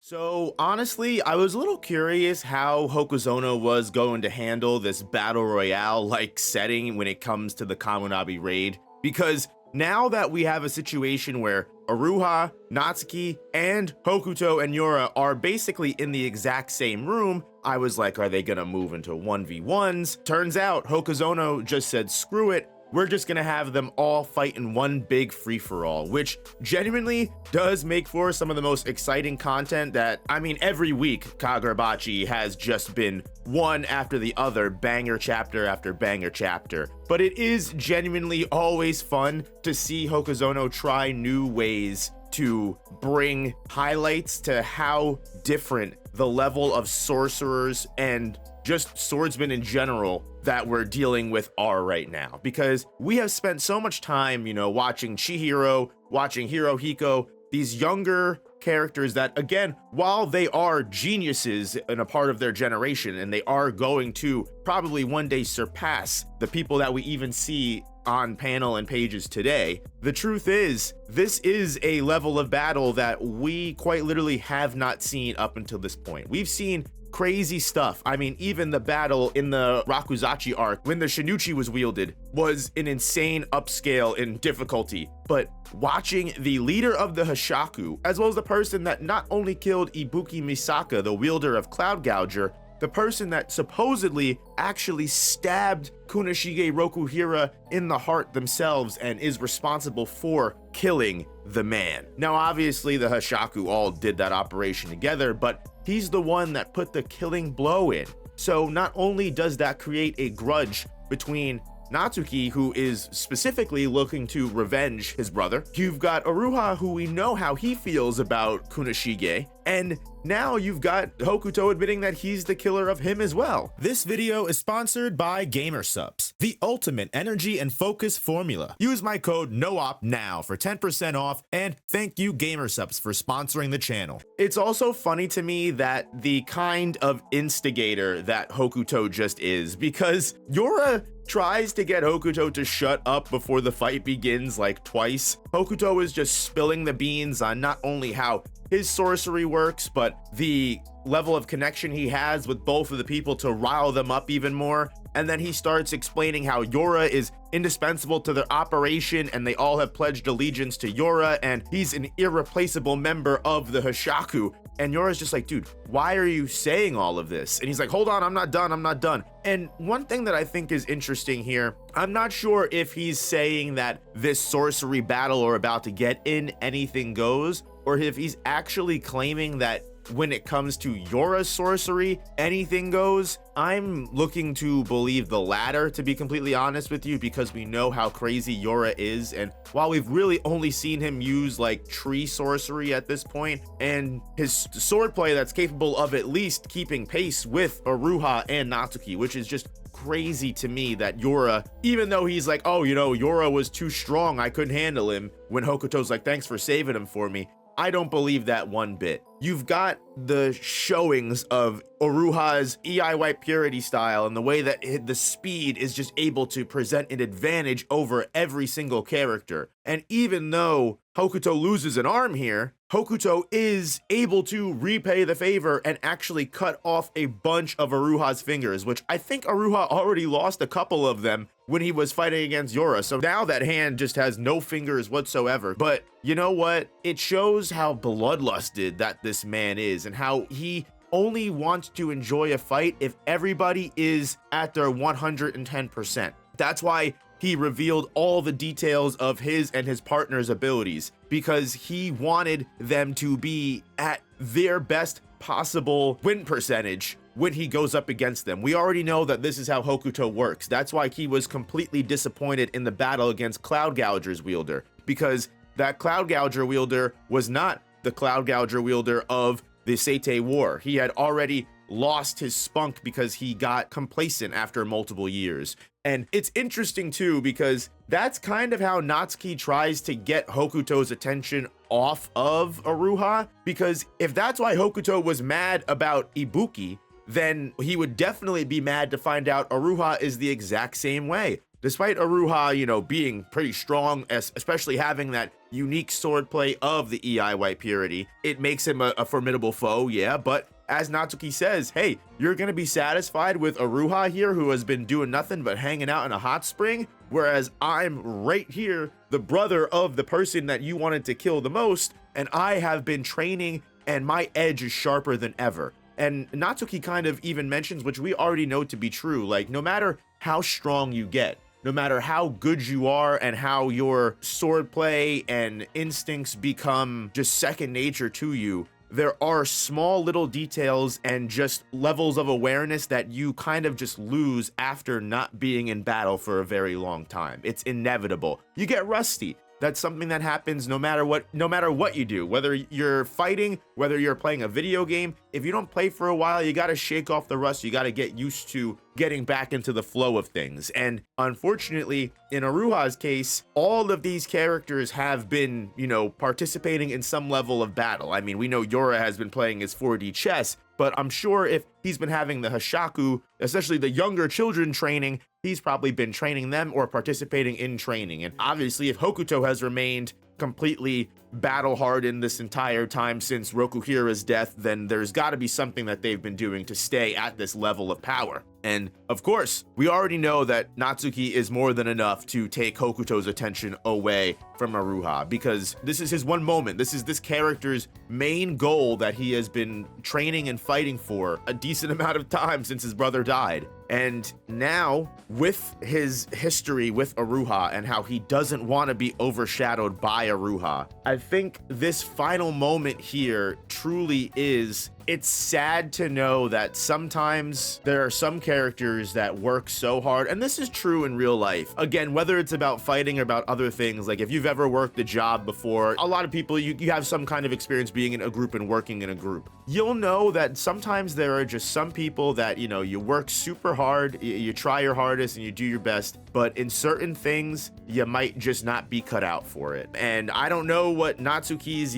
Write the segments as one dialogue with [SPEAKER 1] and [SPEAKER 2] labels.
[SPEAKER 1] So honestly, I was a little curious how Hokuzono was going to handle this battle royale like setting when it comes to the Kamunabi raid, because now that we have a situation where Aruha, Natsuki, and Hokuto and Yora are basically in the exact same room, I was like, are they gonna move into 1v1s? Turns out Hokuzono just said, screw it, we're just gonna have them all fight in one big free-for-all, which genuinely does make for some of the most exciting content that, I mean, every week Kagurabachi has just been one after the other, banger chapter after banger chapter. But it is genuinely always fun to see Hokuzono try new ways to bring highlights to how different the level of sorcerers and just swordsmen in general that we're dealing with are right now, because we have spent so much time, watching Chihiro, watching Hirohiko, these younger characters that, again, while they are geniuses and a part of their generation, and they are going to probably one day surpass the people that we even see on panel and pages today, the truth is, this is a level of battle that we quite literally have not seen up until this point. We've seen crazy stuff. I mean, even the battle in the Rakuzachi arc when the Shinuchi was wielded was an insane upscale in difficulty. But watching the leader of the Hashaku, as well as the person that not only killed Ibuki Misaka, the wielder of Cloud Gouger, the person that supposedly actually stabbed Kunishige Rokuhira in the heart themselves and is responsible for killing the man. Now, obviously, the Hashaku all did that operation together, but he's the one that put the killing blow in. So not only does that create a grudge between Natsuki, who is specifically looking to revenge his brother. You've got Uruha, who we know how he feels about Kunishige, and now you've got Hokuto admitting that he's the killer of him as well. This video is sponsored by GamerSupps, the ultimate energy and focus formula. Use my code NOOP now for 10% off, and thank you GamerSupps for sponsoring the channel. It's also funny to me that the kind of instigator that Hokuto just is, because Yora tries to get Hokuto to shut up before the fight begins like twice. Hokuto is just spilling the beans on not only how his sorcery works, but the level of connection he has with both of the people to rile them up even more. And then he starts explaining how Yora is indispensable to their operation and they all have pledged allegiance to Yora and he's an irreplaceable member of the Hashaku. And Yora's just like, dude, why are you saying all of this? And he's like, hold on, I'm not done. And one thing that I think is interesting here, I'm not sure if he's saying that this sorcery battle we're about to get in anything goes, or if he's actually claiming that when it comes to Yora's sorcery, anything goes. I'm looking to believe the latter, to be completely honest with you, because we know how crazy Yora is, and while we've really only seen him use like tree sorcery at this point, and his swordplay that's capable of at least keeping pace with Uruha and Natsuki, which is just crazy to me that Yora, even though he's like, oh, Yora was too strong, I couldn't handle him, when Hokuto's like, thanks for saving him for me, I don't believe that one bit. You've got the showings of Uruha's EI White Purity style and the way that the speed is just able to present an advantage over every single character. And even though Hokuto loses an arm here, Hokuto is able to repay the favor and actually cut off a bunch of Uruha's fingers, which I think Aruha already lost a couple of them when he was fighting against Yora. So now that hand just has no fingers whatsoever. But you know what? It shows how bloodlusted that this man is and how he only wants to enjoy a fight if everybody is at their 110%. That's why he revealed all the details of his and his partner's abilities, because he wanted them to be at their best possible win percentage when he goes up against them. We already know that this is how Hokuto works. That's why he was completely disappointed in the battle against Cloud Gouger's wielder, because that Cloud Gouger wielder was not the Cloud Gouger wielder of the Seitei War. He had already lost his spunk because he got complacent after multiple years. And it's interesting too, because that's kind of how Natsuki tries to get Hokuto's attention off of Uruha, because if that's why Hokuto was mad about Ibuki, then he would definitely be mad to find out Uruha is the exact same way. Despite Uruha, being pretty strong, especially having that unique swordplay of the EI White Purity. It makes him a formidable foe, yeah, but as Natsuki says, hey, you're gonna be satisfied with URUHA here, who has been doing nothing but hanging out in a hot spring, whereas I'm right here, the brother of the person that you wanted to kill the most, and I have been training and my edge is sharper than ever. And Natsuki kind of even mentions, which we already know to be true, like no matter how strong you get, no matter how good you are and how your swordplay and instincts become just second nature to you, there are small little details and just levels of awareness that you kind of just lose after not being in battle for a very long time. It's inevitable. You get rusty. That's something that happens no matter what you do, whether you're fighting, whether you're playing a video game. If you don't play for a while, you got to shake off the rust. You got to get used to getting back into the flow of things. And unfortunately, in URUHA's case, all of these characters have been, participating in some level of battle. I mean, we know Yora has been playing his 4D chess, but I'm sure if he's been having the Hoshaku, especially the younger children training, he's probably been training them or participating in training. And obviously, if Hokuto has remained completely battle hardened this entire time since Rokuhira's death, then there's got to be something that they've been doing to stay at this level of power. And of course, we already know that Natsuki is more than enough to take Hokuto's attention away from URUHA, because this is his one moment. This is this character's main goal that he has been training and fighting for a decent amount of time since his brother died. And now, with his history with URUHA and how he doesn't want to be overshadowed by URUHA, I think this final moment here truly is, it's sad to know that sometimes there are some characters that work so hard, and this is true in real life. Again, whether it's about fighting or about other things, like if you've ever worked a job before, a lot of people, you have some kind of experience being in a group and working in a group. You'll know that sometimes there are just some people that, you work super hard, you try your hardest and you do your best, but in certain things, you might just not be cut out for it. And I don't know what Natsuki's,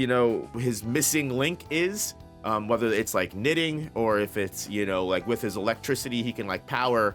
[SPEAKER 1] his missing link is. Whether it's like knitting or if it's, like with his electricity, he can like power,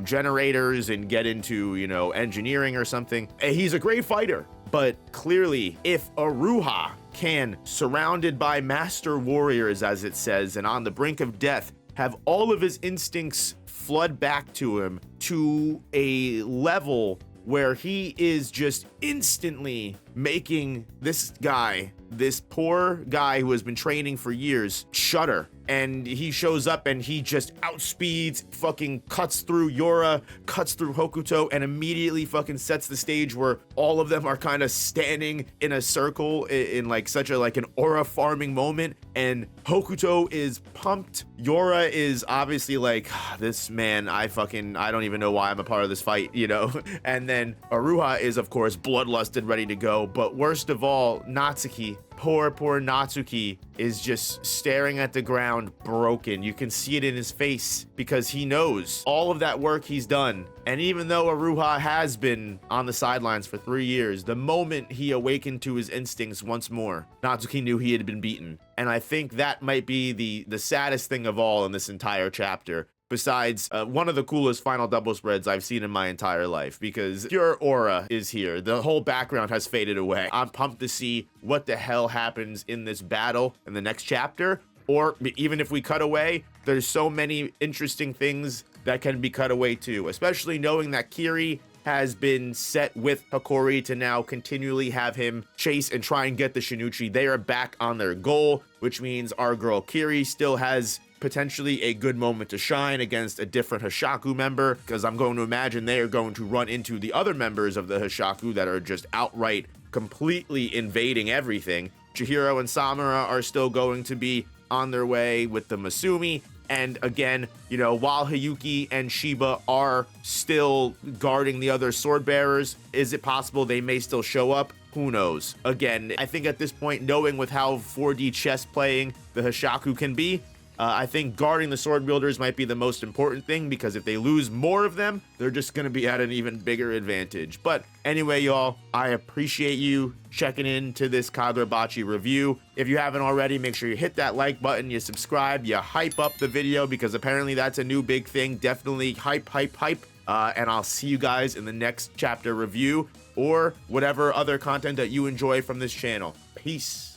[SPEAKER 1] generators and get into, engineering or something. He's a great fighter, but clearly if URUHA can, surrounded by master warriors, as it says, and on the brink of death, have all of his instincts flood back to him to a level where he is just instantly making this guy, this poor guy who has been training for years, shudder. And he shows up and he just outspeeds, fucking cuts through Yora, cuts through Hokuto, and immediately fucking sets the stage where all of them are kind of standing in a circle in like such a like an aura farming moment. And Hokuto is pumped. Yora is obviously like, this man, I don't even know why I'm a part of this fight, And then URUHA is of course bloodlusted, ready to go. But worst of all, Natsuki, poor Natsuki, is just staring at the ground, broken. You can see it in his face because he knows all of that work he's done. And even though URUHA has been on the sidelines for 3 years, the moment he awakened to his instincts once more, Natsuki knew he had been beaten. And I think that might be the saddest thing of all in this entire chapter. Besides, one of the coolest final double spreads I've seen in my entire life, because pure aura is here. The whole background has faded away. I'm pumped to see what the hell happens in this battle in the next chapter, or even if we cut away, there's so many interesting things that can be cut away too, especially knowing that Kiri has been set with Hikori to now continually have him chase and try and get the Shinichi. They are back on their goal, which means our girl Kiri still has potentially a good moment to shine against a different Hoshaku member, because I'm going to imagine they are going to run into the other members of the Hoshaku that are just outright completely invading everything. Chihiro and Samura are still going to be on their way with the Masumi. And again, while Hiyuki and Shiba are still guarding the other sword bearers, is it possible they may still show up? Who knows? Again, I think at this point, knowing with how 4D chess playing the Hoshaku can be, I think guarding the sword wielders might be the most important thing, because if they lose more of them, they're just going to be at an even bigger advantage. But anyway, y'all, I appreciate you checking into this Kagurabachi review. If you haven't already, make sure you hit that like button, you subscribe, you hype up the video, because apparently that's a new big thing. Definitely hype And I'll see you guys in the next chapter review or whatever other content that you enjoy from this channel. Peace.